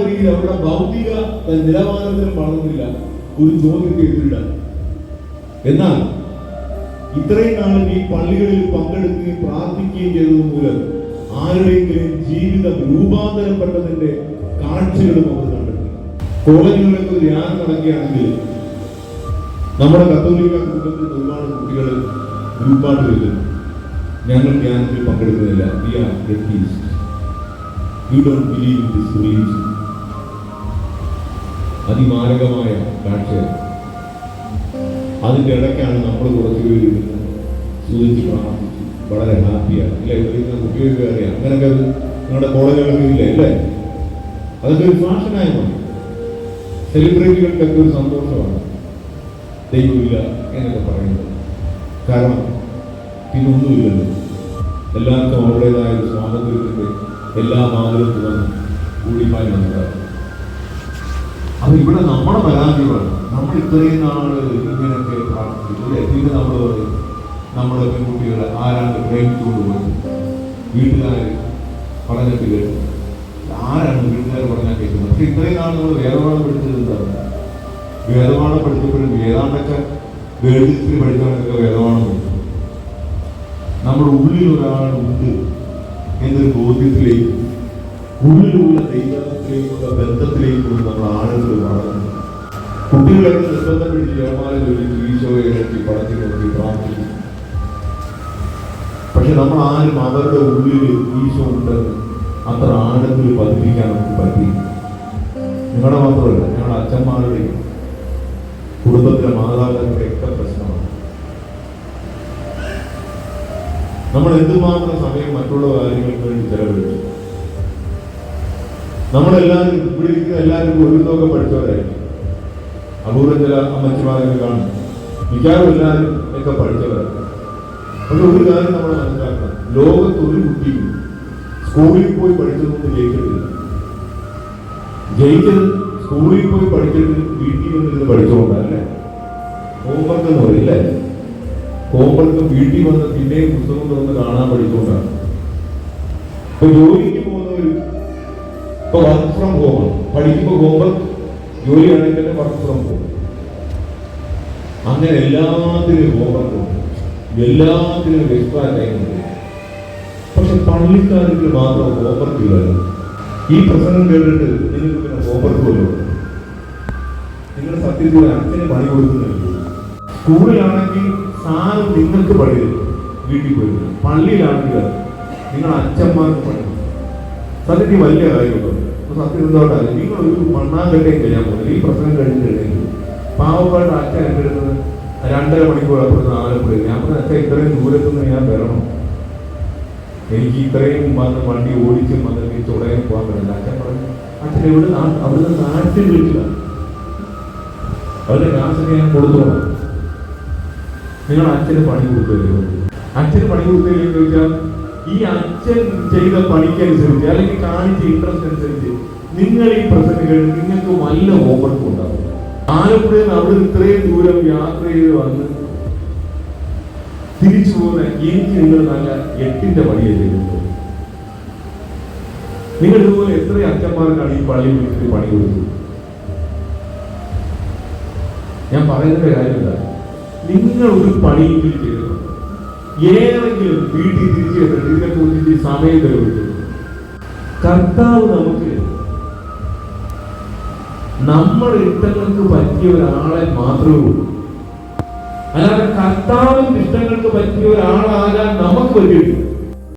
സാധാരണഗതിയിൽ അവരുടെ ഭൗതിക നിലവാരത്തിലും വളർന്നില്ല ഒരു ചോദ്യത്തെ എതിരിടാൻ. എന്നാൽ ഇത്രയും നാളും ഈ പള്ളികളിൽ പങ്കെടുക്കുകയും പ്രാർത്ഥിക്കുകയും ചെയ്തത് മൂലം ആരുടെയെങ്കിലും ജീവിതം രൂപാന്തരപ്പെട്ടതിന്റെ കാഴ്ചകളും അവർ കണ്ടിട്ടില്ല. കോളേജുകളിലൊക്കെ ധ്യാനം നടക്കുകയാണെങ്കിൽ നമ്മുടെ കത്തോലിക്ക കുടുംബത്തിൽ ഒരുപാട് കുട്ടികൾ ഗ്രൂപ്പായിട്ട് വരുന്നു. ഞങ്ങൾ ധ്യാനത്തിൽ പങ്കെടുക്കുന്നില്ല. We are atheists. We don't believe in this religion. അതിമാരകമായ കാഴ്ചയാണ്. അതിൻ്റെ ഇടയ്ക്കാണ് നമ്മൾ കുറച്ച് പേര് സൂചിച്ച് പ്രാർത്ഥിച്ചു വളരെ ഹാപ്പിയാണ്. ഇല്ല, ഇവിടെ കുട്ടികൾക്ക് അറിയാം. അങ്ങനെയൊക്കെ നിങ്ങളുടെ കോളേജുകളൊക്കെ ഇല്ല അല്ലേ? അതൊക്കെ ഒരു ഫാഷനായി മാറി. സെലിബ്രിറ്റികൾക്കൊക്കെ ഒരു സന്തോഷമാണ് ദൈവമില്ല എന്നൊക്കെ പറയുന്നത്. കാരണം പിന്നൊന്നുമില്ലല്ലോ. എല്ലാവർക്കും അവരുടേതായ ഒരു സ്വാതന്ത്ര്യത്തിൻ്റെ എല്ലാ മാതൃത്വം വന്ന് കൂടിപ്പായി മനസ്സിലാക്കും. അത് ഇവിടെ നമ്മുടെ പരാജയമാണ്. നമ്മൾ ഇത്രയും നാള് ഇങ്ങനെയൊക്കെ പ്രാർത്ഥിച്ചു അല്ലേ? പിന്നെ നമ്മൾ പറയും നമ്മുടെ പെൺകുട്ടികളെ ആരാണ്ട് പ്രേമിച്ചുകൊണ്ട് പോയി വീട്ടുകാർ പറഞ്ഞിട്ട് കേട്ടു. ആരാണ് വീട്ടുകാർ പറഞ്ഞാൽ കേൾക്കുന്നത്? പക്ഷെ ഇത്രയും നാൾ നമ്മൾ വേദപാഠം പഠിച്ചത് എന്താണ്? വേദപാഠം പഠിച്ചപ്പോഴും ഏതാണ്ടൊക്കെ വേദത്തിൽ പഠിച്ചവനൊക്കെ വേദപാഠം പഠിച്ചു. നമ്മുടെ ഉള്ളിൽ ഒരാളുണ്ട് എന്നൊരു ബോധ്യത്തിലേക്ക്, ഉള്ളിലുള്ള ദൈവത്തിലേക്കുള്ള ബന്ധത്തിലേക്കുള്ള നമ്മൾ ആളുകൾ വളർന്നു. കുട്ടികളൊക്കെ നിർബന്ധം പിടിച്ച് ജപമാല ചൊല്ലിച്ച് ഈശോയെ നോക്കി പടത്തിൽ നോക്കി പ്രാർത്ഥിക്കും. പക്ഷെ നമ്മൾ ആരും അവരുടെ ഉള്ളിൽ ഈശോ ഉണ്ടെന്ന് അത്ര ആഴത്തിൽ പതിപ്പിക്കാൻ നമുക്ക് പറ്റി. നിങ്ങളുടെ മാത്രമല്ല, ഞങ്ങളുടെ അച്ഛന്മാരുടെയും കുടുംബത്തിലെ മാതാപിതാക്കളുടെ ഒക്കെ പ്രശ്നമാണ്. നമ്മൾ എന്തുമാത്രം സമയം മറ്റുള്ള കാര്യങ്ങൾക്ക് വേണ്ടി ചെലവഴിച്ചു. നമ്മളെല്ലാവരും ഇവിടെ ഇരിക്കുന്ന എല്ലാവരും ഒരു തുക പഠിച്ചവരായിരിക്കും. അപൂർവം ചില അമ്മച്ചിമാരൊക്കെ കാണും. മിക്കവാറും എല്ലാവരും ഒക്കെ പഠിച്ചവരാണ്. പക്ഷെ ഒരു കാര്യം നമ്മൾ മനസ്സിലാക്കണം, ലോകത്ത് ഒരു കുട്ടിയും സ്കൂളിൽ പോയി പഠിച്ചതുകൊണ്ട് ജയിച്ചിട്ടില്ല. ജയിച്ചത് സ്കൂളിൽ പോയി പഠിച്ചിട്ട് വീട്ടിൽ വന്നിരുന്ന് പഠിച്ചുകൊണ്ടല്ലേ. ഹോംവർക്ക് എന്ന് പറയില്ലേ, ഹോംവർക്ക് വീട്ടിൽ വന്ന് പിന്നെയും പുസ്തകം തുറന്ന് കാണാൻ പഠിച്ചുകൊണ്ടാണ്. ഇപ്പൊ ജോലിക്ക് പോകുന്നവർ ഇപ്പൊ വർക്ക് ഫ്രം ഹോമാണ്. പഠിക്കുമ്പോൾ ഹോംവർക്ക്, ജോലിയാണെങ്കിൽ തന്നെ വർക്ക് ഫ്രം ഹോം. അങ്ങനെ എല്ലാത്തിനും ഹോംവർക്ക് ഉണ്ട്, എല്ലാത്തിനും എക്സ്ട്രാ ടൈം ഉണ്ട്. പക്ഷെ പള്ളിക്കാർക്ക് മാത്രം ഹോംവർക്ക് ഇല്ലല്ലോ. ഈ പ്രസംഗം കേട്ടിട്ട് നിങ്ങൾക്ക് പിന്നെ ഹോംവർക്ക് പോലും നിങ്ങൾ സത്യത്തിൽ അച്ഛന് പണി കൊടുക്കുന്നില്ല. സ്കൂളിലാണെങ്കിൽ സാറ് നിങ്ങൾക്ക് പണി വീട്ടിൽ പോയിരുന്നു. പള്ളിയിലാണെങ്കിൽ നിങ്ങൾ അച്ഛന്മാർക്ക് പണി. സത്യത്തിൽ വലിയ കാര്യമുണ്ട്. സത്യം എന്തോട്ടല്ല, നിങ്ങൾ ഒരു മണ്ണാങ്കട്ടയും കഴിയാൻ പോകുന്നത്. ഈ പ്രസംഗം കഴിഞ്ഞിട്ടുണ്ടെങ്കിൽ പാവപ്പെട്ട അച്ഛൻ എൻ്റെ അടുത്ത് 2.5 മണിക്കൂർ അപ്പുറത്ത് ആലപ്പുഴ. ഞാൻ പറഞ്ഞ അച്ഛൻ ഇത്രയും ദൂരത്തുനിന്ന് ഞാൻ വരണം, എനിക്ക് ഇത്രയും വണ്ടി ഓടിച്ചും വന്നിട്ട് ചുടയാൻ പോകാൻ പറ്റില്ല. അച്ഛൻ പറഞ്ഞു, അച്ഛൻ ഇവിടെ അവിടുന്ന് നാട്ടിൽ വിളിക്കുക, അവരുടെ കാശൊക്കെ ഞാൻ കൊടുത്തോളാം. നിങ്ങൾ അച്ഛന് പണി കൊടുക്കുകയോ? അച്ഛന് പണി കൊടുക്കുകയോ ചോദിച്ചാൽ ഈ അച്ഛൻ ചെയ്ത പണിക്കനുസരിച്ച് അല്ലെങ്കിൽ കാണിച്ച ഇൻട്രസ്റ്റ് അനുസരിച്ച് നിങ്ങൾ ഈ പ്രസംഗങ്ങൾ നിങ്ങൾക്ക് വല്ല ഹോംവർക്കും ഉണ്ടാവും. ആലപ്പുഴയിൽ നിന്ന് അവിടെ ഇത്രയും ദൂരം യാത്ര ചെയ്ത് വന്ന് തിരിച്ചു പോകുന്ന എനിക്ക് നിങ്ങൾ നല്ല 8ന്റെ പണിയെ ചെയ്യുന്നത്. നിങ്ങൾ ഇതുപോലെ എത്ര അച്ഛന്മാർക്കാണ് ഈ പള്ളി വിളിച്ചിട്ട് പണി കൊടുത്തത്? ഞാൻ പറയുന്നതിന്റെ കാര്യം എന്താ, നിങ്ങൾ ഒരു പണിയെങ്കിലും ചെയ്തിട്ടുണ്ട്, ഏതെങ്കിലും വീട്ടിൽ തിരിച്ചു എത്തിട്ട് ഇതിനെ കുറിച്ച് സമയം ചെലവഴിച്ചു. കർത്താവ് നമുക്ക് നമ്മുടെ ഇഷ്ടങ്ങൾക്ക് പറ്റിയ ഒരാളെ മാത്രമേ ഉള്ളൂ. അല്ലാതെ കർത്താവിന്റെ ഇഷ്ടങ്ങൾക്ക് പറ്റിയ ഒരാളാകാൻ നമുക്ക് പറ്റിയിട്ടില്ല.